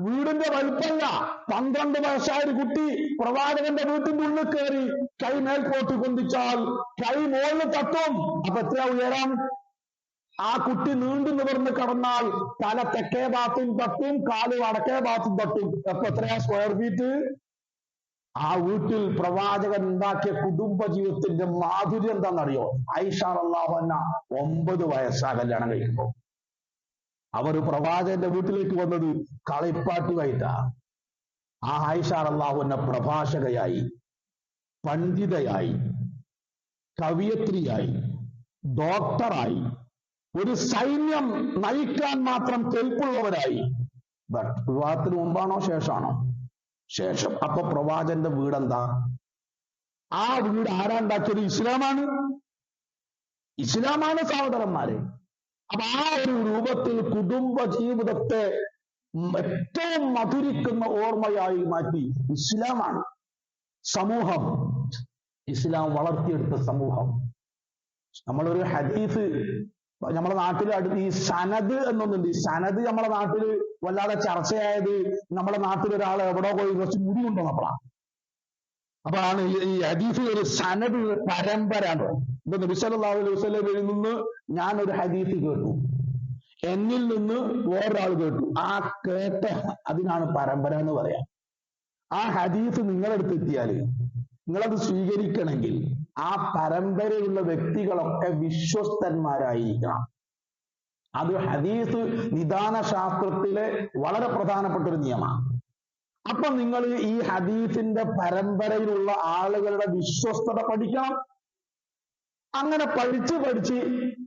വീടിന്റെ വലുപ്പമല്ല. 12 വയസ്സായ ഒരു കുട്ടി പ്രവാചകന്റെ വീട്ടിന്റെ ഉള്ളിൽ കയറി കൈ മേൽപോട്ട് കൊണ്ടിച്ചാൽ കൈ മുകളിൽ തട്ടും. അപ്പൊ എത്ര ഉയരം? ആ കുട്ടി നീണ്ടു നിവർന്ന് കടന്നാൽ തല തെക്കേ ഭാഗത്തും തട്ടും, കാല് വടക്കേ ഭാഗത്തും തട്ടും. അപ്പൊ എത്രയാ സ്ക്വയർ ഫീറ്റ്? ആ വീട്ടിൽ പ്രവാചകൻ ഉണ്ടാക്കിയ കുടുംബ ജീവിതത്തിന്റെ മാധുര്യം എന്താണെന്നറിയോ? ആയിഷ റളിയല്ലാഹു അൻഹ 9 വയസ്സാ കല്യാണം കഴിക്കുമ്പോ. അവർ പ്രവാചകന്റെ വീട്ടിലേക്ക് വന്നത് കളിപ്പാട്ടുമായിട്ടാ. ആ ആയിഷ റളിയല്ലാഹു അൻഹ പ്രഭാഷകയായി, പണ്ഡിതയായി, കവിയത്രിയായി, ഡോക്ടറായി, ഒരു സൈന്യം നയിക്കാൻ മാത്രം കെൽപ്പുള്ളവരായി. വിവാഹത്തിന് മുമ്പാണോ ശേഷമാണോ? ശേഷം. അപ്പൊ പ്രവാചകന്റെ വീടെന്താ? ആ വീട് ആരാ ഉണ്ടാക്കിയത്? ഇസ്ലാമാണ്. ഇസ്ലാമാണ് സഹോദരന്മാരെ. അപ്പൊ ആ ഒരു രൂപത്തിൽ കുടുംബ ജീവിതത്തെ ഏറ്റവും മധുരിക്കുന്ന ഓർമ്മയായി മാറ്റി ഇസ്ലാമാണ്. സമൂഹം, ഇസ്ലാം വളർത്തിയെടുത്ത സമൂഹം. നമ്മളൊരു ഹദീസ് നമ്മുടെ നാട്ടിൽ ഈ സനദ് എന്നൊന്നുണ്ട്. ഈ സനദ് നമ്മുടെ നാട്ടിൽ വല്ലാതെ ചർച്ചയായത് നമ്മുടെ നാട്ടിൽ ഒരാൾ എവിടെ പോയി കുറച്ച് മുടി കൊണ്ടുവന്നപ്പോഴാണ്. അപ്പോഴാണ് ഈ ഹദീസ് ഒരു സനദ് പരമ്പര. ഇപ്പൊ നബി സല്ലല്ലാഹു അലൈഹി വസല്ലമയിൽ നിന്ന് ഞാനൊരു ഹദീസ് കേട്ടു, എന്നിൽ നിന്ന് വേറൊരാൾ കേട്ടു. ആ കേട്ട അതിനാണ് പരമ്പര എന്ന് പറയാം. ആ ഹദീസ് നിങ്ങളെടുത്ത് എത്തിയാൽ നിങ്ങളത് സ്വീകരിക്കണമെങ്കിൽ ആ പരമ്പരയിലുള്ള വ്യക്തികളൊക്കെ വിശ്വസ്തന്മാരായിരിക്കണം. അത് ഹദീസ് നിദാന ശാസ്ത്രത്തിലെ വളരെ പ്രധാനപ്പെട്ട ഒരു നിയമമാണ്. അപ്പൊ നിങ്ങൾ ഈ ഹദീസിന്റെ പരമ്പരയിലുള്ള ആളുകളുടെ വിശ്വസ്തത പഠിക്കണം. അങ്ങനെ പഠിച്ച്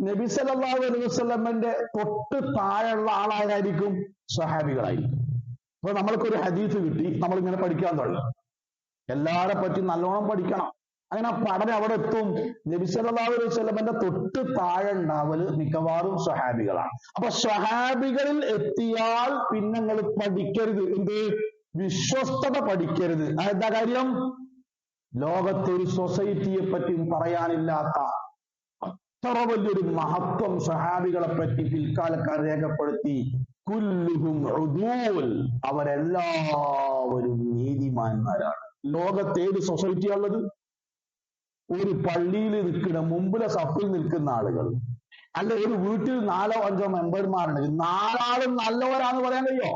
നബി സല്ലല്ലാഹു അലൈഹി വസല്ലമയുടെ തൊട്ട് താഴെയുള്ള ആളാരായിരിക്കും? സ്വഹാബികളായിരിക്കും. അപ്പൊ നമ്മൾക്കൊരു ഹദീസ് കിട്ടി, നമ്മളിങ്ങനെ പഠിക്കാൻ തുടങ്ങി. എല്ലാരെ പറ്റി നല്ലോണം പഠിക്കണം. അങ്ങനെ പഠനം അവിടെ എത്തും. നബി സല്ലല്ലാഹു അലൈഹി വസല്ലമയുടെ തൊട്ട് താഴെ ഉണ്ടാവല് മിക്കവാറും സ്വഹാബികളാണ്. അപ്പൊ സ്വഹാബികളിൽ എത്തിയാൽ പിന്നെ നിങ്ങൾ പഠിക്കരുത്. എന്ത്? വിശ്വസ്തത പഠിക്കരുത്. അതെന്താ കാര്യം? ലോകത്തെ ഒരു സൊസൈറ്റിയെ പറ്റിയും പറയാനില്ലാത്ത അത്ര വലിയൊരു മഹത്വം സ്വഹാബികളെ പറ്റി പിൽക്കാലക്കാർ രേഖപ്പെടുത്തി. കുല്ലുഹും ഉദൂൽ, അവരെല്ലാവരും നീതിമാന്മാരാണ്. ലോകത്തെ ഏത് സൊസൈറ്റിയാണുള്ളത്? ഒരു പള്ളിയിൽ നിൽക്കുന്ന മുമ്പിലെ സഫിൽ നിൽക്കുന്ന ആളുകൾ, അല്ല ഒരു വീട്ടിൽ 4 or 5 മെമ്പർമാരുണ്ട്, 4 ആളും നല്ലവരാന്ന് പറയാൻ കഴിയോ?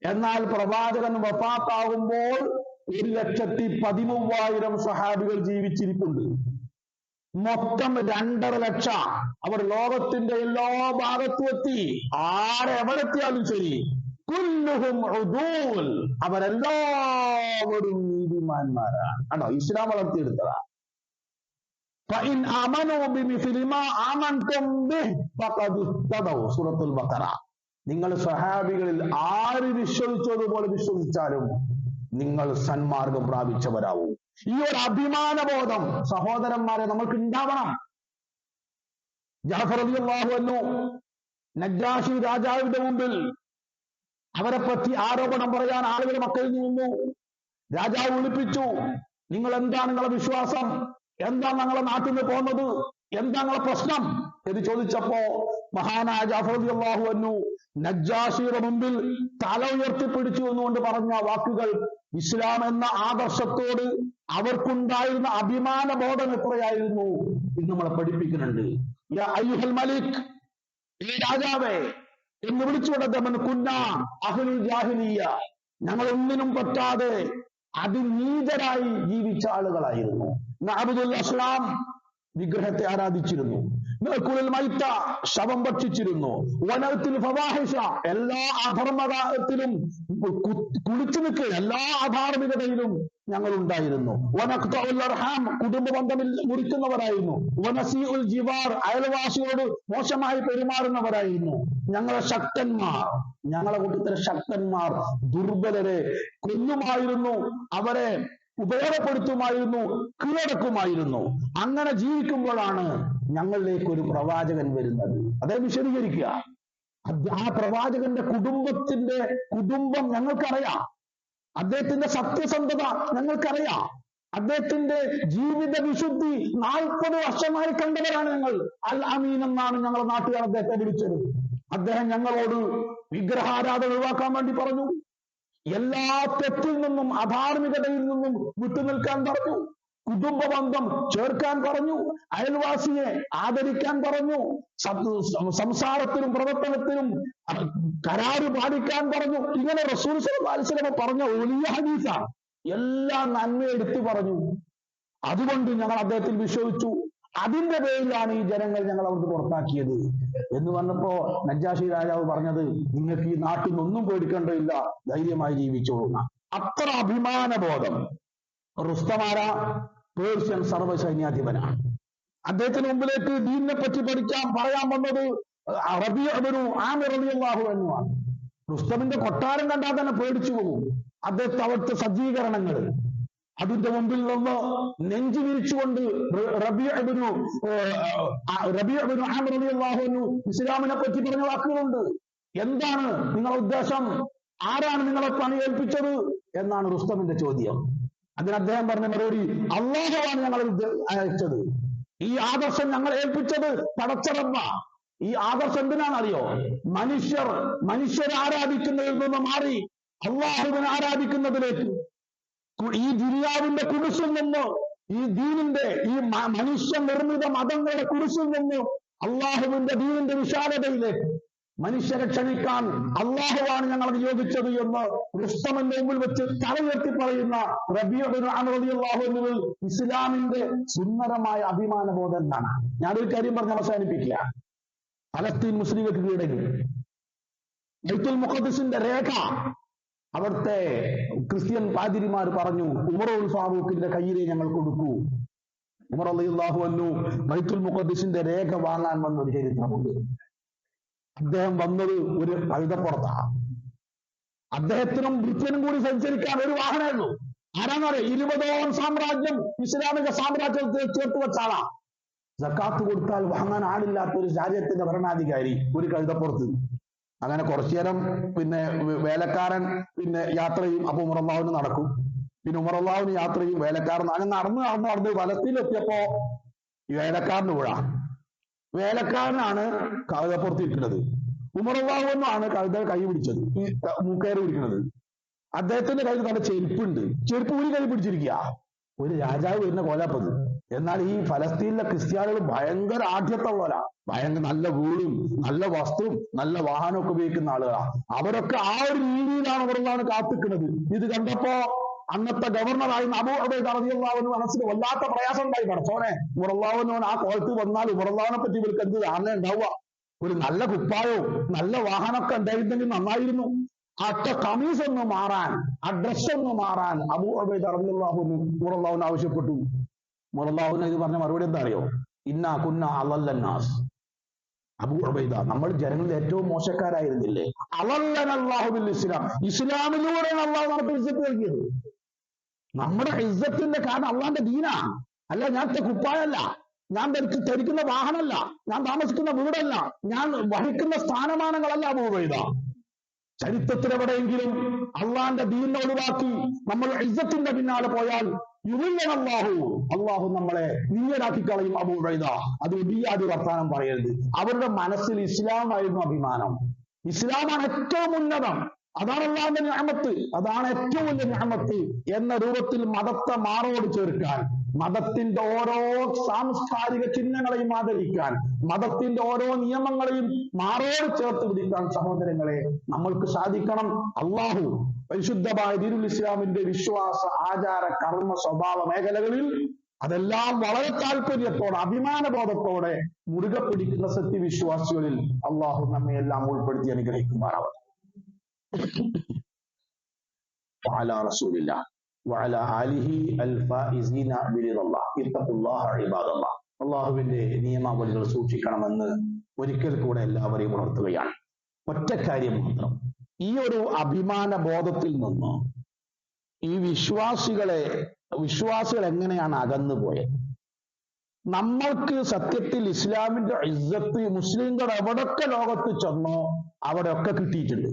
എന്നാൽ പ്രവാചകൻ വഫാത്താകുമ്പോൾ 1,13,000 സ്വഹാബികൾ ജീവിച്ചിരിപ്പുണ്ട്. മൊത്തം 2.5 ലക്ഷം. അവർ ലോകത്തിന്റെ എല്ലാ ഭാഗത്തും എത്തി. ആരെവിടെത്തിയാലും ശരി, കുല്ലുഹും ഉദൂൽ, അവരെല്ലാവരും നീതിമാന്മാരാണ്. ആണോ? ഇസ്ലാം വളർത്തിയെടുത്തതാ. ഫഇൻ ആമനൂ ബിമിസ്ലി മാ ആമൻതും ബിഹി ഫഖദ് ഇഹ്തദൗ. സൂറത്തുൽ ബഖറ. നിങ്ങൾ സ്വഹാബികളിൽ ആര് വിശ്വസിച്ചതുപോലെ വിശ്വസിച്ചാലും നിങ്ങൾ സന്മാർഗം പ്രാപിച്ചവരാവും. ഈ ഒരു അഭിമാനബോധം സഹോദരന്മാരെ നമ്മൾക്ക് ഉണ്ടാവണം. ജഅഫർ റളിയല്ലാഹു അൻഹു നജ്ജാശി രാജാവിന്റെ മുമ്പിൽ അവരെ പറ്റി ആരോപണം പറയാൻ ആളുകൾ മക്കയിൽ നിന്നു. രാജാവ് വിളിപ്പിച്ചു, നിങ്ങൾ എന്താണ് നിങ്ങളുടെ വിശ്വാസം? എന്താ ഞങ്ങളെ നാട്ടിൽ നിന്ന് പോകുന്നത്? എന്താ നിങ്ങളെ പ്രശ്നം എന്ന് ചോദിച്ചപ്പോ മഹാനായ ജഅഫർ റളിയല്ലാഹു അൻഹു നജ്ജാശിയുടെ മുമ്പിൽ തല ഉയർത്തിപ്പിടിച്ചു എന്നുകൊണ്ട് പറഞ്ഞ വാക്കുകൾ ഇസ്ലാം എന്ന ആദർശത്തോട് അവർക്കുണ്ടായിരുന്ന അഭിമാന ബോധം എത്രയായിരുന്നു എന്ന് നമ്മളെ പഠിപ്പിക്കുന്നുണ്ട്. യാ അയ്യുഹൽ മലിക്, ഈ രാജാവേ എന്ന് വിളിച്ചുകൊണ്ടത് കുന്ന അഹ്ലുൽ ജാഹിലിയ്യ, ഞങ്ങൾ ഒന്നിനും പറ്റാതെ അതിനീതരായി ജീവിച്ച ആളുകളായിരുന്നു. നഅബുദുൽ അസ്നാം, വിഗ്രഹത്തെ ആരാധിച്ചിരുന്നു. നഅകുലുൽ മൈത, ശവം ഭക്ഷിച്ചിരുന്നു. വനഅത്തിൽ ഫവാഹിഷ, എല്ലാ അധർമ്മത്തിലും കുളിച്ചു നിൽക്കുക, എല്ലാ അധാർമികതയിലും ഞങ്ങൾ ഉണ്ടായിരുന്നു. വനഖ്തഉൽ അർഹാം, കുടുംബ ബന്ധം മുറിക്കുന്നവരായിരുന്നു. വനസീഉൽ ജിവാർ, അയൽവാസിയോട് മോശമായി പെരുമാറുന്നവരായിരുന്നു. ഞങ്ങളെ ശക്തന്മാർ, ഞങ്ങളെ കൂട്ടത്തിലെ ശക്തന്മാർ ദുർബലരെ കൊല്ലുമായിരുന്നു, അവരെ ഉപയോഗപ്പെടുത്തുമായിരുന്നു, കീഴടക്കുമായിരുന്നു. അങ്ങനെ ജീവിക്കുമ്പോഴാണ് ഞങ്ങളിലേക്ക് ഒരു പ്രവാചകൻ വരുന്നത്. അതേ വിശദീകരിക്കുക. ആ പ്രവാചകന്റെ കുടുംബം ഞങ്ങൾക്കറിയാം. അദ്ദേഹത്തിന്റെ സത്യസന്ധത ഞങ്ങൾക്കറിയാം. അദ്ദേഹത്തിന്റെ ജീവിത വിശുദ്ധി 40 വർഷമായി കണ്ടവരാണ് ഞങ്ങൾ. അൽ അമീൻ എന്നാണ് ഞങ്ങളുടെ നാട്ടുകാർ അദ്ദേഹത്തെ വിളിച്ചത്. അദ്ദേഹം ഞങ്ങളോട് വിഗ്രഹാരാധന ഒഴിവാക്കാൻ വേണ്ടി പറഞ്ഞു. എല്ലാ തെറ്റിൽ നിന്നും അധാർമികതയിൽ നിന്നും വിട്ടുനിൽക്കാൻ പറഞ്ഞു. കുടുംബബന്ധം ചേർക്കാൻ പറഞ്ഞു. അയൽവാസിയെ ആദരിക്കാൻ പറഞ്ഞു. സംസാരത്തിലും പ്രവർത്തനത്തിലും കരാറ് പാലിക്കാൻ പറഞ്ഞു. ഇങ്ങനെ റസൂൽ സ്വല്ലല്ലാഹു അലൈഹി വസല്ലം പറഞ്ഞ വലിയ ഹദീസാണ്. എല്ലാ നന്മയും എടുത്തു പറഞ്ഞു. അതുകൊണ്ട് ഞങ്ങൾ അദ്ദേഹത്തിൽ വിശ്വസിച്ചു. അതിന്റെ പേരിലാണ് ഈ ജനങ്ങൾ ഞങ്ങൾ അവിടുന്ന് പുറത്താക്കിയത് എന്ന് പറഞ്ഞപ്പോ നജ്ജാശി രാജാവ് പറഞ്ഞത്, നിങ്ങൾക്ക് ഈ നാട്ടിൽ നിന്നൊന്നും പേടിക്കേണ്ടതില്ല, ധൈര്യമായി ജീവിച്ചോളൂ. അത്ര അഭിമാനബോധം. റുസ്തമാര പേർഷ്യൻ സർവ്വസൈന്യാധിപനാണ്. അദ്ദേഹത്തിന് മുമ്പിലേക്ക് ദീനിനെ പറ്റി പറയാൻ വന്നത് റബീഉ ഇബ്നു ആമിർ റളിയല്ലാഹു അൻഹു ആണ്. റുസ്തമിന്റെ കൊട്ടാരം കണ്ടാൽ തന്നെ പേടിച്ചു പോകും. അദ്ദേഹത്തെ അവിടുത്തെ സജ്ജീകരണങ്ങൾ, അതിന്റെ മുമ്പിൽ നിന്ന് നെഞ്ചു വിരിച്ചുകൊണ്ട് റബീഉ ഇബ്നു ആമിർ റളിയല്ലാഹു അൻഹു ഇസ്ലാമിനെ പറ്റി പറഞ്ഞ വാക്കുകളുണ്ട്. എന്താണ് നിങ്ങളുടെ ഉദ്ദേശം? ആരാണ് നിങ്ങളെ പണി ഏൽപ്പിച്ചത് എന്നാണ് റുസ്തമിന്റെ ചോദ്യം. അതിന് അദ്ദേഹം പറഞ്ഞ മറുപടി, അല്ലാഹുവാണ് ഞങ്ങളെ അയച്ചത്. ഈ ആദർശം ഞങ്ങൾ ഏൽപ്പിച്ചത് പടച്ചറബ. ഈ ആദർശം എന്തിനാണെന്നറിയോ? മനുഷ്യരെ ആരാധിക്കുന്നതിൽ നിന്ന് മാറി അള്ളാഹുവിനെ ആരാധിക്കുന്നതിലേക്ക്, ഈ ദുനിയാവിന്റെ കുരിശിൽ നിന്ന്, ഈ ദീനിന്റെ, ഈ മനുഷ്യ നിർമ്മിത മതങ്ങളുടെ കുരിശിൽ നിന്ന് അള്ളാഹുവിന്റെ ദീനിന്റെ വിശാലതയിലേക്ക് മനുഷ്യരെ ക്ഷണിക്കാൻ അള്ളാഹുവാണ് ഞങ്ങൾ നിയോഗിച്ചത് എന്ന് റുസ്തമിന്റെ മുമ്പിൽ വെച്ച് തലയുയർത്തി പറയുന്ന റബീഉ ഇബ്നു ആമിർ റളിയല്ലാഹു അൻഹു ഇസ്ലാമിന്റെ സുന്ദരമായ അഭിമാനബോധം എന്താണ്? ഞാനൊരു കാര്യം പറഞ്ഞ് അവസാനിപ്പിക്കുക. ഫലസ്തീൻ മുസ്ലിങ്ങൾക്ക് കീഴടങ്ങി. ബൈത്തുൽ മുഖദ്ദിസിന്റെ രേഖ അവിടുത്തെ ക്രിസ്ത്യൻ പാതിരിമാർ പറഞ്ഞു, ഉമറുൽ ഫാറൂഖിന്റെ കയ്യിലെ ഞങ്ങൾ കൊടുക്കൂ. ഉമർ റളിയല്ലാഹു അൻഹു ബൈത്തുൽ മുഖദ്ദിസിന്റെ രേഖ വാങ്ങാൻ വന്ന ഒരു ചരിത്രമുണ്ട്. അദ്ദേഹം വന്നത് ഒരു കഴുതപ്പുറത്താണ്. അദ്ദേഹത്തിനും ബ്രിട്ടനും കൂടി സഞ്ചരിക്കാൻ ഒരു വാഹനമേ ഉള്ളൂ. ആരാന്നറിയാം? 20ഓളം സാമ്രാജ്യം, ഇസ്ലാമിക സാമ്രാജ്യത്തിൽ ചേർത്ത് വെച്ചാളാ. സക്കാത്ത് കൊടുത്താൽ വാങ്ങാൻ ആളില്ലാത്ത ഒരു രാജ്യത്തിന്റെ ഭരണാധികാരി ഒരു കഴുതപ്പുറത്ത്. അങ്ങനെ കുറച്ചു നേരം പിന്നെ വേലക്കാരൻ പിന്നെ യാത്രയും. അപ്പൊ ഉമർ അള്ളാഹുവിന് നടക്കും, പിന്നെ ഉമർ അള്ളാഹുവിന് യാത്രയും, വേലക്കാരൻ അങ്ങനെ നടന്ന് ഫലസ്തീനിലെത്തിയപ്പോ ഈ വേലക്കാരന് വീഴാം. വേലക്കാരനാണ് കഴുതപ്പുറത്തിരിക്കുന്നത്. ഉമർ അള്ളാഹുവിനാണ് കഴുത കൈ പിടിച്ചത്, ഈ മൂക്കയറ് പിടിക്കുന്നത്. അദ്ദേഹത്തിന്റെ കയ്യിൽ നല്ല ചെരുപ്പുണ്ട്. ചെരുപ്പ് ഒരു കൈ പിടിച്ചിരിക്കുക. ഒരു രാജാവ് വരുന്ന കോലാപ്പത്. എന്നാൽ ഈ ഫലസ്തീനിലെ ക്രിസ്ത്യാനികൾ ഭയങ്കര ആഢ്യത്തുള്ളവരാ. ഭയങ്കര നല്ല വീടും നല്ല വസ്തുവും നല്ല വാഹനമൊക്കെ ഉപയോഗിക്കുന്ന ആളുകളാണ്. അവരൊക്കെ ആ ഒരു രീതിയിലാണ് അവരെന്നാണ് കാത്തിക്കുന്നത്. ഇത് കണ്ടപ്പോ അന്നത്തെ ഗവർണറായി അബൂ ഉബൈദ റളിയല്ലാഹു അൻഹു മനസ്സിൽ വല്ലാത്ത പ്രയാസം ഉണ്ടായി. പടച്ചോനെ, ഉമർ അള്ളാഹുവിനോട് ആ കോലത്ത് വന്നാൽ ഉമർ അള്ളാഹുവിനെ പറ്റി ഇവർക്ക് എന്ത് ധാരണ ഉണ്ടാവുക? ഒരു നല്ല കുപ്പായോ നല്ല വാഹനമൊക്കെ ഉണ്ടായിരുന്നെങ്കിൽ നന്നായിരുന്നു. അട്ട കമീസ് ഒന്ന് മാറാൻ, ആ ഡ്രസ് ഒന്ന് മാറാൻ അബൂ ഉബൈദ റളിയല്ലാഹു അൻഹു ഉമർ അള്ളാഹുവിനെ ആവശ്യപ്പെട്ടു. ഉമർ അള്ളാഹുവിനെ ഇത് പറഞ്ഞ മറുപടി എന്താ അറിയോ? ഇന്നാ കുന്നാ അളല്ലന്നാസ്. അബൂ ഉബൈദ, നമ്മൾ ജനങ്ങളിൽ ഏറ്റവും മോശക്കാരായിരുന്നില്ലേ? അളല്ലനല്ലാഹു ബിൽ ഇസ്ലാം. ഇസ്ലാമിലൂടെയാണ് അള്ളാഹു നമുക്ക് ഇസ്സത്ത് നൽകിയത്. നമ്മുടെ ഇസ്സത്തിന്റെ കാരണം അള്ളാന്റെ ദീനാ. അല്ല ഞാൻ കുപ്പായല്ല, ഞാൻ ധരിക്കുന്ന വാഹനമല്ല, ഞാൻ താമസിക്കുന്ന വീടല്ല, ഞാൻ വഹിക്കുന്ന സ്ഥാനമാനങ്ങളല്ല അബൂ ഉബൈദ. ചരിത്രത്തിൽ എവിടെയെങ്കിലും അള്ളാന്റെ ദീനിനെ ഒഴിവാക്കി നമ്മൾ ഇസ്സത്തിന്റെ പിന്നാലെ പോയാൽ അള്ളാഹു നമ്മളെ നിന്നരാക്കി കളയും അബൂ ഉബൈദ. അത് ഇടിയാതി വർത്താനം പറയരുത്. അവരുടെ മനസ്സിൽ ഇസ്ലാമായിരുന്നു അഭിമാനം. ഇസ്ലാമാണ് ഏറ്റവും ഉന്നതം, അതാണ് അള്ളാഹുവിന്റെ നിഅമത്ത്, അതാണ് ഏറ്റവും വലിയ നിഅമത്ത് എന്ന രൂപത്തിൽ മതത്തെ മാറോട് ചേർക്കാൻ, മതത്തിന്റെ ഓരോ സാംസ്കാരിക ചിഹ്നങ്ങളെയും ആദരിക്കാൻ, മതത്തിന്റെ ഓരോ നിയമങ്ങളെയും മാറോട് ചേർത്ത് പിടിക്കാൻ സഹോദരങ്ങളെ നമ്മൾക്ക് സാധിക്കണം. അള്ളാഹു പരിശുദ്ധമായ ദീനുൽ ഇസ്ലാമിന്റെ വിശ്വാസ ആചാര കർമ്മ സ്വഭാവ മേഖലകളിൽ അതെല്ലാം വളരെ താല്പര്യത്തോടെ അഭിമാനബോധത്തോടെ മുറുകെ പിടിക്കുന്ന സത്യവിശ്വാസികളിൽ അള്ളാഹു നമ്മെ എല്ലാം ഉൾപ്പെടുത്തി അനുഗ്രഹിക്കുമാറാവട്ടെ. وعلى رسول الله وعلى آله الفائزين برضا الله اتقوا الله عباد الله. അള്ളാഹുവിന്റെ നിയമാവലികൾ സൂക്ഷിക്കണമെന്ന് ഒരിക്കൽ കൂടെ എല്ലാവരെയും ഉണർത്തുകയാണ്. ഒറ്റ കാര്യം മാത്രം, ഈ ഒരു അഭിമാന ബോധത്തിൽ നിന്ന് ഈ വിശ്വാസികൾ എങ്ങനെയാണ് അകന്നുപോയത്? നമ്മൾക്ക് സത്യത്തിൽ ഇസ്ലാമിന്റെ ഇസ്സത്ത് മുസ്ലിംകൾ എവിടൊക്കെ ലോകത്ത് ചെന്നോ അവിടെയൊക്കെ കിട്ടിയിട്ടുണ്ട്.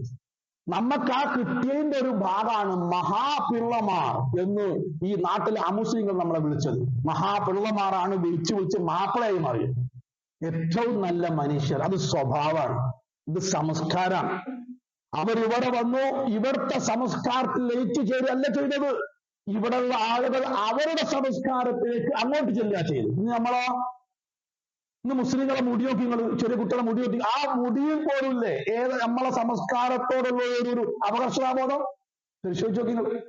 നമുക്ക് ആ കിട്ടിയതിന്റെ ഒരു ഭാഗമാണ് മഹാപിള്ളമാർ എന്ന് ഈ നാട്ടിലെ അമുസ്ലിങ്ങൾ നമ്മളെ വിളിച്ചത്. മഹാപിള്ളമാരാണ് വിളിച്ച് മാപ്പിളയായി മാറിയത്. ഏറ്റവും നല്ല മനുഷ്യർ, അത് സ്വഭാവമാണ്, ഇത് സംസ്കാരമാണ്. അവരിവിടെ വന്നു, ഇവിടുത്തെ സംസ്കാരത്തിൽ ലയിച്ചു ചേരുകയല്ല ചെയ്തത്. ഇവിടെയുള്ള ആളുകൾ അവരുടെ സംസ്കാരത്തിലേക്ക് അങ്ങോട്ട് ചെല്ലുക ചെയ്തു. ഇന്ന് മുസ്ലിങ്ങളെ മുടി നോക്കി, നിങ്ങൾ ചെറിയ കുട്ടികളെ മുടി നോക്കി, ആ മുടിയിൽ പോലുമില്ലേ നമ്മളെ സംസ്കാരത്തോടുള്ള ഒരു അപകർഷതാബോധം പരിശോധിച്ച് നോക്കി.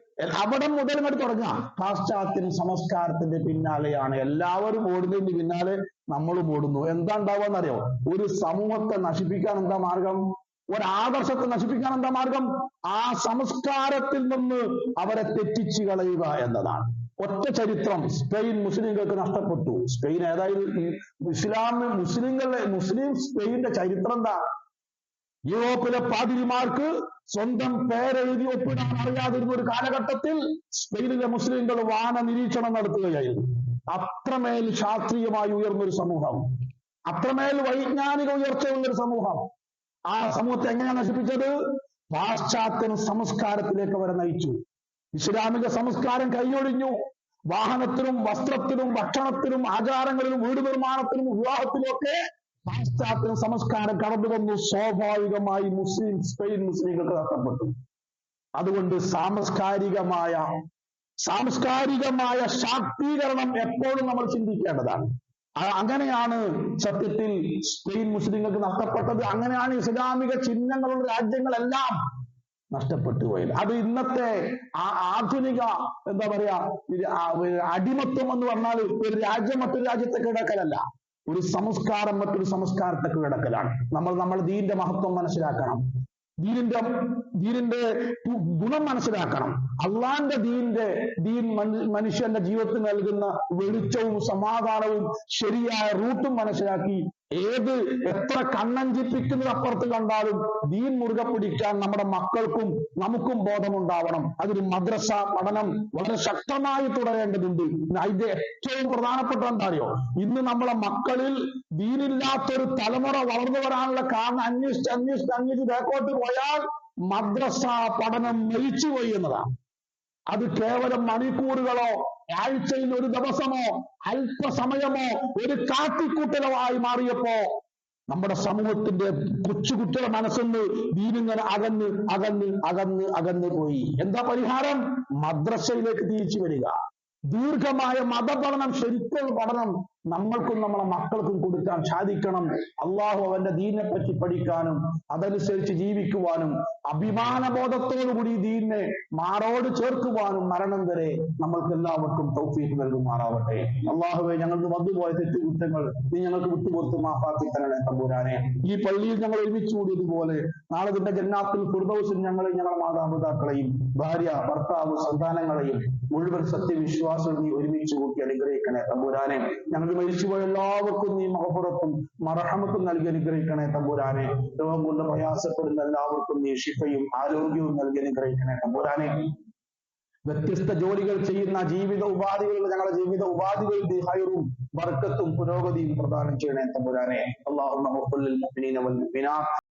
അവിടെ മുതൽ ഇങ്ങോട്ട് തുടങ്ങുക. പാശ്ചാത്യ സംസ്കാരത്തിന്റെ പിന്നാലെയാണ് എല്ലാവരും ഓടുന്നതിന് പിന്നാലെ നമ്മളും ഓടുന്നു. എന്താ ഉണ്ടാവുകയെന്നറിയോ? ഒരു സമൂഹത്തെ നശിപ്പിക്കാൻ എന്താ മാർഗം? ഒരാദർശത്തെ നശിപ്പിക്കാൻ എന്താ മാർഗം? ആ സംസ്കാരത്തിൽ നിന്ന് അവരെ തെറ്റിച്ചു കളയുക എന്നതാണ്. ഒറ്റ ചരിത്രം സ്പെയിൻ മുസ്ലിങ്ങൾക്ക് നഷ്ടപ്പെട്ടു. സ്പെയിൻ ഏതായാലും മുസ്ലിം സ്പെയിന്റെ ചരിത്രം എന്താ? യൂറോപ്പിലെ പാതിരിമാർക്ക് സ്വന്തം പേരെഴുതി ഒപ്പിടാൻ അറിയാതിരുന്ന ഒരു കാലഘട്ടത്തിൽ സ്പെയിനിലെ മുസ്ലിങ്ങൾ വാന നിരീക്ഷണം നടത്തുകയായിരുന്നു. അത്രമേൽ ശാസ്ത്രീയമായി ഉയർന്നൊരു സമൂഹം, അത്രമേൽ വൈജ്ഞാനിക ഉയർച്ചയുള്ളൊരു സമൂഹം. ആ സമൂഹത്തെ എങ്ങനെയാണ് നശിപ്പിച്ചത്? പാശ്ചാത്യ സംസ്കാരത്തിലേക്ക് അവരെ നയിച്ചു. ഇസ്ലാമിക സംസ്കാരം കൈയൊഴിഞ്ഞു. വാഹനത്തിനും വസ്ത്രത്തിനും ഭക്ഷണത്തിനും ആചാരങ്ങളിലും വീട് നിർമ്മാണത്തിനും വിവാഹത്തിലും ഒക്കെ പാശ്ചാത്യ സംസ്കാരം കടന്നു വന്നു. സ്വാഭാവികമായി സ്പെയിൻ മുസ്ലിങ്ങൾക്ക് നഷ്ടപ്പെട്ടു. അതുകൊണ്ട് സാംസ്കാരികമായ ശാക്തീകരണം എപ്പോഴും നമ്മൾ ചിന്തിക്കേണ്ടതാണ്. അങ്ങനെയാണ് സത്യത്തിൽ സ്പെയിൻ മുസ്ലിങ്ങൾക്ക് നഷ്ടപ്പെട്ടത്. അങ്ങനെയാണ് ഇസ്ലാമിക ചിഹ്നങ്ങളുള്ള രാജ്യങ്ങളെല്ലാം നഷ്ടപ്പെട്ടു പോയത്. അത് ഇന്നത്തെ ആധുനിക എന്താ പറയാ അടിമത്വം എന്ന് പറഞ്ഞാൽ ഒരു രാജ്യം മറ്റൊരു രാജ്യത്തെ കീഴടക്കലല്ല, ഒരു സംസ്കാരം മറ്റൊരു സംസ്കാരത്തെ കീഴടക്കലാണ്. നമ്മൾ ദീനിന്റെ മഹത്വം മനസ്സിലാക്കണം, ദീനിന്റെ ഗുണം മനസ്സിലാക്കണം. അള്ളാന്റെ ദീൻ മനുഷ്യന്റെ ജീവിതത്തിൽ നൽകുന്ന വെളിച്ചവും സമാധാനവും ശരിയായ റൂട്ടും മനസ്സിലാക്കി എത്ര കണ്ണഞ്ചിപ്പിക്കുന്നത് അപ്പുറത്ത് കണ്ടാലും ദീൻ മുറുകെ പിടിക്കാൻ നമ്മുടെ മക്കൾക്കും നമുക്കും ബോധമുണ്ടാവണം. അതിന് മദ്രസ പഠനം വളരെ ശക്തമായി തുടരേണ്ടതുണ്ട്. അതിന്റെ ഏറ്റവും പ്രധാനപ്പെട്ട എന്താ അറിയോ? ഇന്ന് നമ്മളെ മക്കളിൽ ദീനില്ലാത്തൊരു തലമുറ വളർന്നു വരാനുള്ള കാരണം അന്വേഷിച്ച് ബേക്കോട്ട് പോയാൽ മദ്രസ പഠനം മരിച്ചുപോയി എന്നതാണ്. അത് കേവലം മണിക്കൂറുകളോ ആഴ്ചയിൽ ഒരു ദിവസമോ അല്പസമയമോ ഒരു കാട്ടിക്കൂട്ടലോ ആയി മാറിയപ്പോ നമ്മുടെ സമൂഹത്തിന്റെ കൊച്ചുകുട്ടികളുടെ മനസ്സൊന്ന് ദീനിങ്ങനെ അകന്ന് പോയി. എന്താ പരിഹാരം? മദ്രസയിലേക്ക് തിരിച്ചു വരിക. ദീർഘമായ മതപഠനം, ശരിക്കുള്ള പഠനം നമ്മൾക്കും നമ്മളെ മക്കൾക്കും കൊടുക്കാൻ സാധിക്കണം. അള്ളാഹു അവന്റെ ദീനിനെ പറ്റി പഠിക്കാനും അതനുസരിച്ച് ജീവിക്കുവാനും അഭിമാനബോധത്തോടുകൂടി ദീനിനെ മാറോട് ചേർക്കുവാനും മരണം വരെ നമ്മൾക്ക് എല്ലാവർക്കും തൗഫീഖ് നൽകുമാറാവട്ടെ. അള്ളാഹുവെ, ഞങ്ങൾക്ക് വന്നുപോയ തെറ്റുകുറ്റങ്ങൾ നീ ഞങ്ങൾക്ക് വിട്ടുപുറത്ത് മാഫാക്കി തരണേ തമ്പുരാനെ. ഈ പള്ളിയിൽ ഞങ്ങൾ ഒരുമിച്ച് കൂടിയതുപോലെ നാളെ നിന്റെ ജന്നാത്തിൽ ഫിർദൗസിൽ ഞങ്ങളെയും ഞങ്ങളുടെ മാതാപിതാക്കളെയും ഭാര്യ ഭർത്താവ് സന്താനങ്ങളെയും മുഴുവൻ സത്യവിശ്വാസം നീ ഒരുമിച്ച് കൂട്ടി അനുഗ്രഹിക്കണേ തമ്പുരാനെ. ഞങ്ങൾ മരിച്ചുപോയ എല്ലാവർക്കും നീ മഹഫറത്തും മർഹമത്തും നൽകി അനുഗ്രഹിക്കണേ തമ്പുരാനെ. രോഗം കൊണ്ട് പ്രയാസപ്പെടുന്ന എല്ലാവർക്കും നീ ശിഫയും ആരോഗ്യവും നൽകി അനുഗ്രഹിക്കണേ തമ്പുരാനെ. വ്യത്യസ്ത ജോലികൾ ചെയ്യുന്ന ഞങ്ങളുടെ ജീവിത ഉപാധികളുടെ ഹൈറും ബർക്കത്തും പുരോഗതിയും പ്രദാനം ചെയ്യണേ തമ്പുരാനെ. അല്ലാഹുമ്മ ഖുൽ ലിൽ മുഅ്മിനീന വൽ മുഅ്മിനാത്ത്